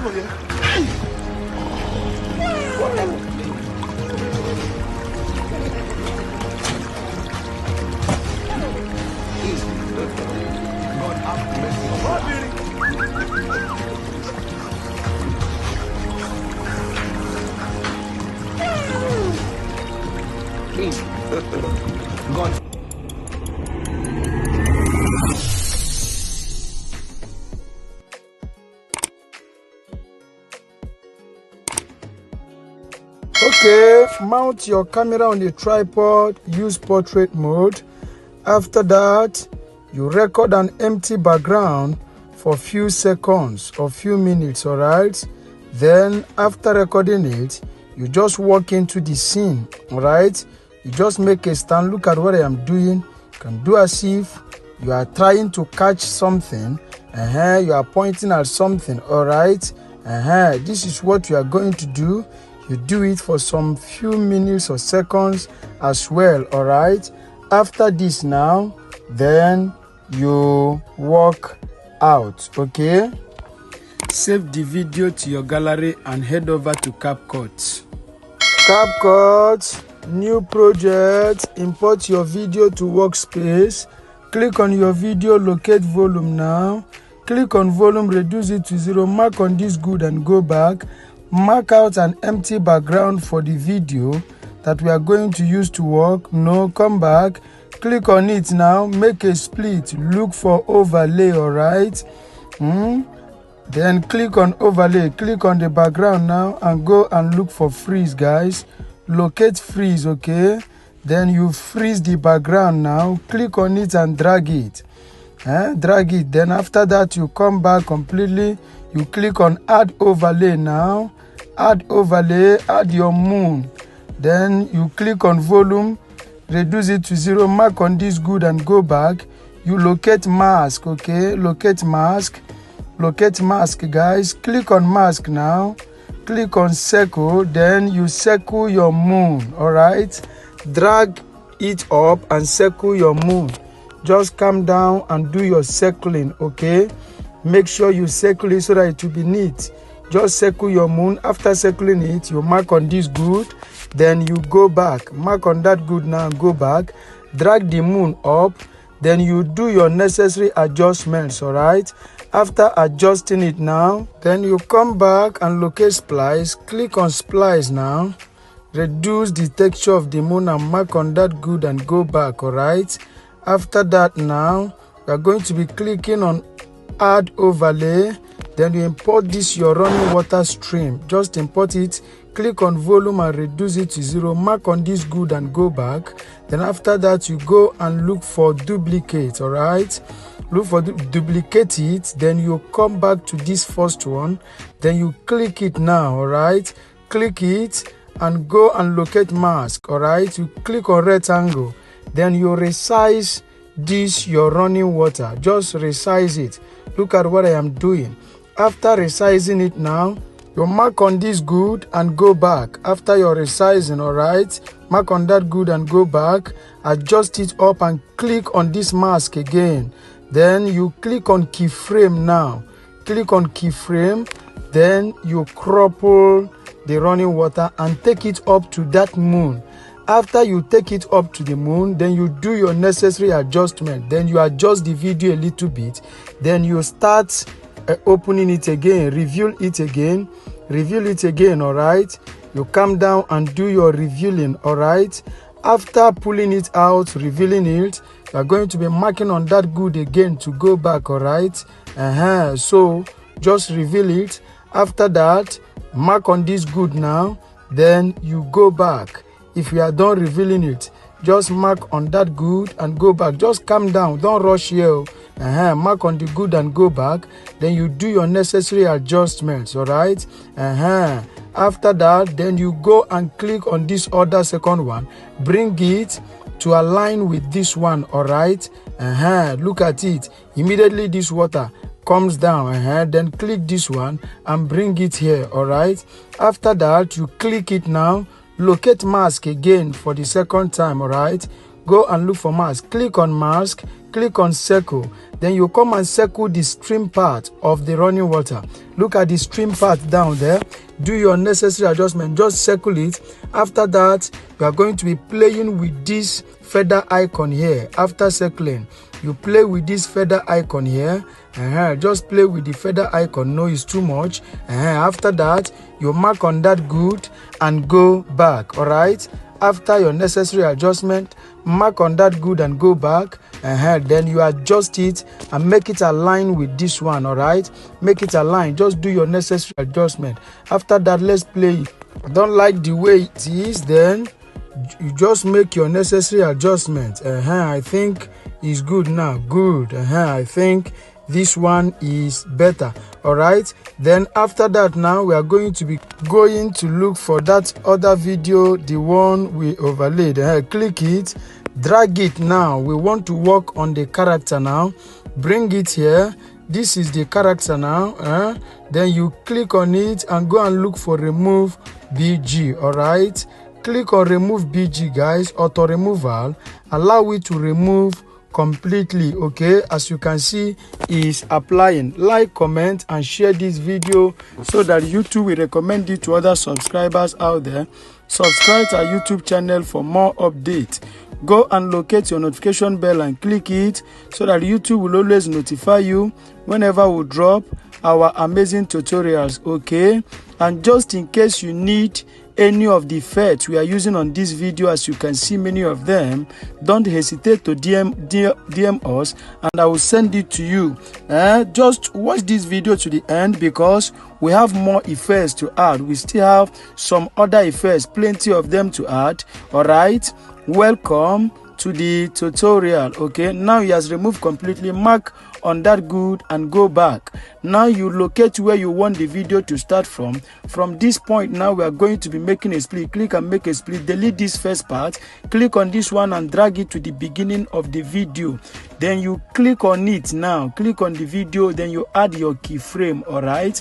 God. Okay, mount your camera on the tripod, use portrait mode. After that, you record an empty background for a few seconds or few minutes, all right? Then after recording it, you just walk into the scene, all right? You just make a stand, look at what I am doing. You can do as if you are trying to catch something. You are pointing at something, all right? This is what you are going to do. You do it for some few minutes or seconds as well, all right? After this now, then you walk out, okay? Save the video to your gallery and head over to CapCut. CapCut, new project, import your video to workspace. Click on your video, locate volume now. Click on volume, reduce it to 0, mark on this good and go back. Mark out an empty background for the video that we are going to use to work. No, come back. Click on it now. Make a split. Look for overlay, all right? Then click on overlay. Click on the background now and go and look for freeze, guys. Locate freeze, okay? Then you freeze the background now. Click on it and drag it. Drag it. Then after that, you come back completely. You click on add overlay now. Add overlay, add your moon. Then you click on volume, reduce it to 0, mark on this good and go back. You locate mask, okay? Locate mask. Locate mask, guys. Click on mask now. Click on circle. Then you circle your moon, all right? Drag it up and circle your moon. Just come down and do your circling, okay? Make sure you circle it so that it will be neat. Just circle your moon. After circling it, you mark on this good. Then you go back. Mark on that good now and go back. Drag the moon up. Then you do your necessary adjustments, all right? After adjusting it now, then you come back and locate splice. Click on splice now. Reduce the texture of the moon and mark on that good and go back, all right? After that now, we are going to be clicking on add overlay. Then you import this your running water stream. Just import it. Click on volume and reduce it to 0. Mark on this good and go back. Then after that, you go and look for duplicate, all right? Look for duplicate it. Then you come back to this first one. Then you click it now, all right? Click it and go and locate mask, all right? You click on rectangle. Then you resize this your running water. Just resize it. Look at what I am doing. After resizing it now, you mark on this good and go back. After your resizing, all right, mark on that good and go back. Adjust it up and click on this mask again. Then you click on keyframe now. Click on keyframe. Then you crumple the running water and take it up to that moon. After you take it up to the moon, then you do your necessary adjustment. Then you adjust the video a little bit. Then you start opening it again, reveal it again, all right? You come down and do your revealing, all right? After pulling it out, revealing it, you are going to be marking on that good again to go back, all right? So just reveal it. After that, mark on this good now, then you go back. If you are done revealing it, just mark on that good and go back. Just calm down, don't rush here. Mark on the good and go back. Then you do your necessary adjustments, all right? After that, then you go and click on this other second one. Bring it to align with this one, all right? Look at it. Immediately this water comes down. Then click this one and bring it here, all right? After that, you click it now. Locate mask again for the second time, all right? Go and look for mask. Click on mask. Click on circle. then you come and circle the stream part of the running water. Look at the stream part down there. Do your necessary adjustment, just circle it. After that, you are going to be playing with this feather icon here. After circling, you play with this feather icon here. Just play with the feather icon. No, it's too much. After that, you mark on that good and go back. All right. After your necessary adjustment, mark on that good and go back. Then you adjust it and make it align with this one. All right, make it align. Just do your necessary adjustment. After that, let's play it. Don't like the way it is, then you just make your necessary adjustment. I think it's good now. Good. I think this one is better. All right, then after that, now we are going to be going to look for that other video, the one we overlaid. Click it, drag it. Now we want to work on the character. Now bring it here. This is the character now. Then you click on it and go and look for remove BG. All right, click on remove BG, guys. Auto removal, allow it to remove completely. Okay, as you can see, is applying. Like, comment and share this video so that YouTube will recommend it to other subscribers out there. Subscribe to our YouTube channel for more updates. Go and locate your notification bell and click it so that YouTube will always notify you whenever we drop our amazing tutorials. Okay, and just in case you need any of the effects we are using on this video, as you can see many of them, don't hesitate to DM us and I will send it to you. Just watch this video to the end because we have more effects to add. We still have some other effects, plenty of them to add. All right, welcome to the tutorial. Okay, now he has removed completely. Mark on that good and go back. Now you locate where you want the video to start from. From this point, now we are going to be making a split. Click and make a split. Delete this first part. Click on this one and drag it to the beginning of the video. Then you click on it. Now click on the video, then you add your keyframe. All right,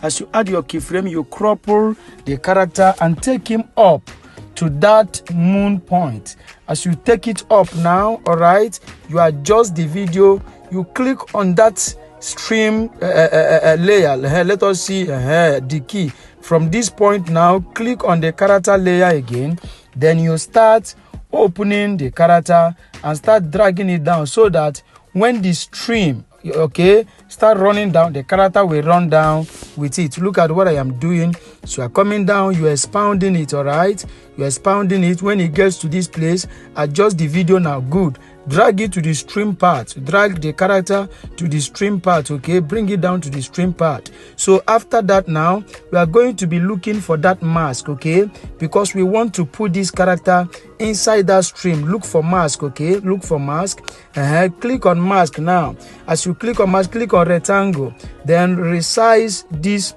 as you add your keyframe, you crop the character and take him up to that moon point. As you take it up now, all right, you adjust the video. You click on that stream layer. Let us see the key. From this point now, click on the character layer again. Then you start opening the character and start dragging it down so that when the stream, okay, start running down, the character will run down with it. Look at what I am doing. So you are coming down, you are expounding it. All right, you are expounding it. When it gets to this place, adjust the video now. Good. Drag it to the stream part. Drag the character to the stream part. Okay, bring it down to the stream part. So after that, now we are going to be looking for that mask. Okay, because we want to put this character inside that stream. Look for mask. Okay, look for mask. Click on mask now. As you click on mask, click on rectangle, then resize this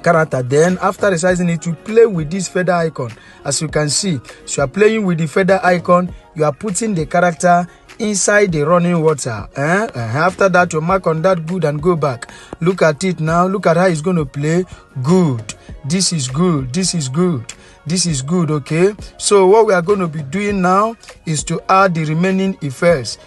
character. Then after resizing it, you play with this feather icon. As you can see, so you are playing with the feather icon. You are putting the character inside the running water. After that, you mark on that good and go back. Look at it now. Look at how it's going to play. Good. This is good. This is good. This is good. Okay, so what we are going to be doing now is to add the remaining effects.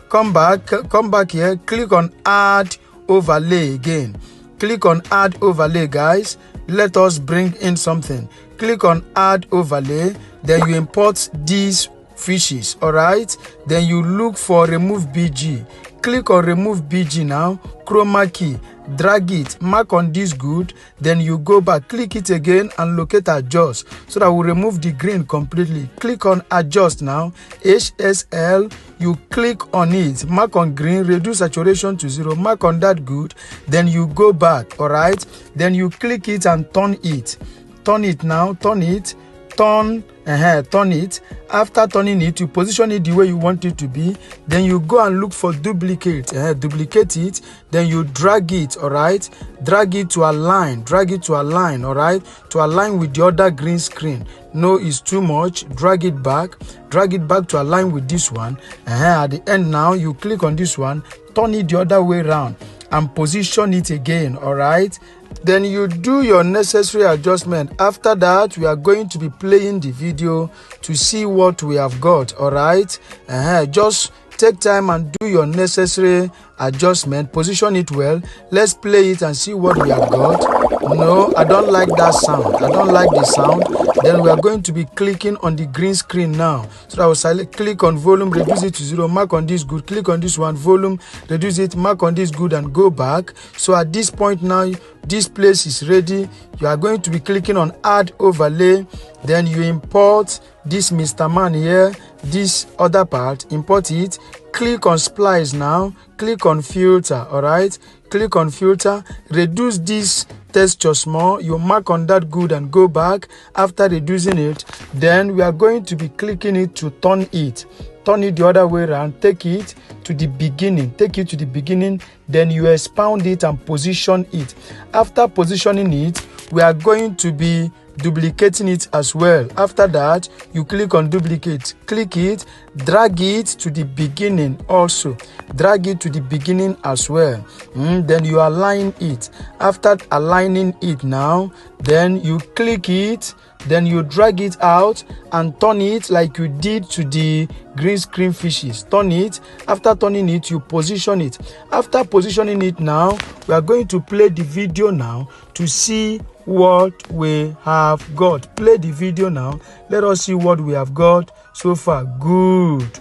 Come back here, click on add overlay again. Click on add overlay, guys. Let us bring in something. Click on add overlay, then you import these fishes. All right, then you look for remove BG. Click on remove BG now, chroma key, drag it, mark on this good, then you go back, click it again and locate adjust so that we remove the green completely. Click on adjust now, HSL, you click on it, mark on green, reduce saturation to 0, mark on that good, then you go back. All right, then you click it and turn it. Turn it now, turn it, turn it. After turning it, you position it the way you want it to be. Then you go and look for duplicate. Duplicate it, then you drag it. All right, drag it to align, drag it to align. All right, to align with the other green screen. No, it's too much. Drag it back to align with this one. At the end now, you click on this one, turn it the other way around and position it again. All right, then you do your necessary adjustment. After that, we are going to be playing the video to see what we have got. All right, just take time and do your necessary adjustment. Position it well. Let's play it and see what we have got. No, I don't like that sound. I don't like the sound. Then we are going to be clicking on the green screen now. So I will select, click on volume, reduce it to 0, mark on this good, click on this one, volume, reduce it, mark on this good, and go back. So at this point now, this place is ready. You are going to be clicking on add overlay. Then you import this Mr. Man here, this other part, import it. Click on splice now, click on filter, all right? Click on filter, reduce this texture small, you mark on that good and go back. After reducing it, then we are going to be clicking it to turn it. Turn it the other way around, take it to the beginning, then you expound it and position it. After positioning it, we are going to be duplicating it as well. After that, you click on duplicate, click it, drag it to the beginning also, drag it to the beginning as well. Then you align it. After aligning it now, then you click it, then you drag it out and turn it like you did to the green screen fishes. Turn it. After turning it, you position it. After positioning it now, we are going to play the video now to see what we have got. Play the video now. Let us see what we have got so far. Good.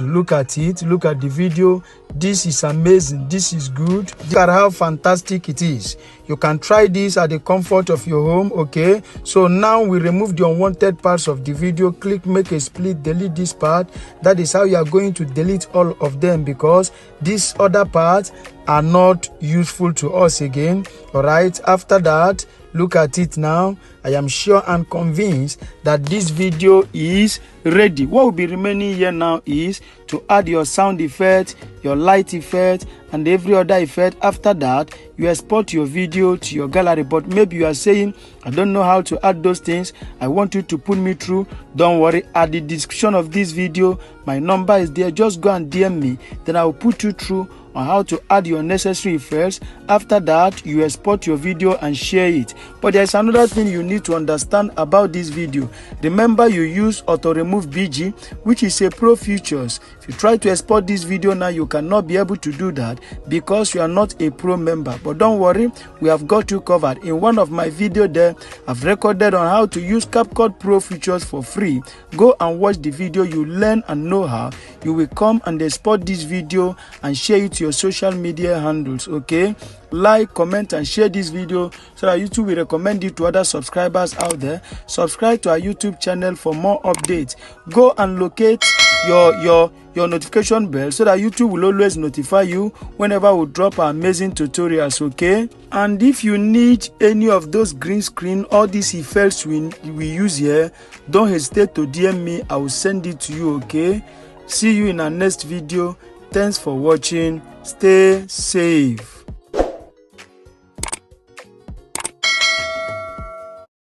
Look at it. Look at the video. This is amazing. This is good. Look at how fantastic it is. You can try this at the comfort of your home. Okay, so now we remove the unwanted parts of the video. Click make a split, delete this part. That is how you are going to delete all of them, because these other parts are not useful to us again. All right, after that, look at it now. I am sure and convinced that this video is ready. What will be remaining here now is to add your sound effect, your light effect, and every other effect. After that, you export your video to your gallery. But maybe you are saying, I don't know how to add those things. I want you to put me through. Don't worry, at the description of this video, my number is there. Just go and DM me, then I will put you through on how to add your necessary effects. After that, you export your video and share it. But there's another thing you need to understand about this video. Remember, you use auto remove BG, which is a pro features. If you try to export this video now, you cannot be able to do that because you are not a pro member. But don't worry, we have got you covered. In one of my videos there, I've recorded on how to use CapCut Pro features for free. Go and watch the video. You learn and know how. You will come and export this video and share it to your social media handles. Okay, like, comment, and share this video so that YouTube will recommend it to other subscribers out there. Subscribe to our YouTube channel for more updates. Go and locate your notification bell so that YouTube will always notify you whenever we drop our amazing tutorials. Okay, and if you need any of those green screen, all these effects we use here, don't hesitate to DM me. I will send it to you. Okay, see you in our next video. Thanks for watching. Stay safe.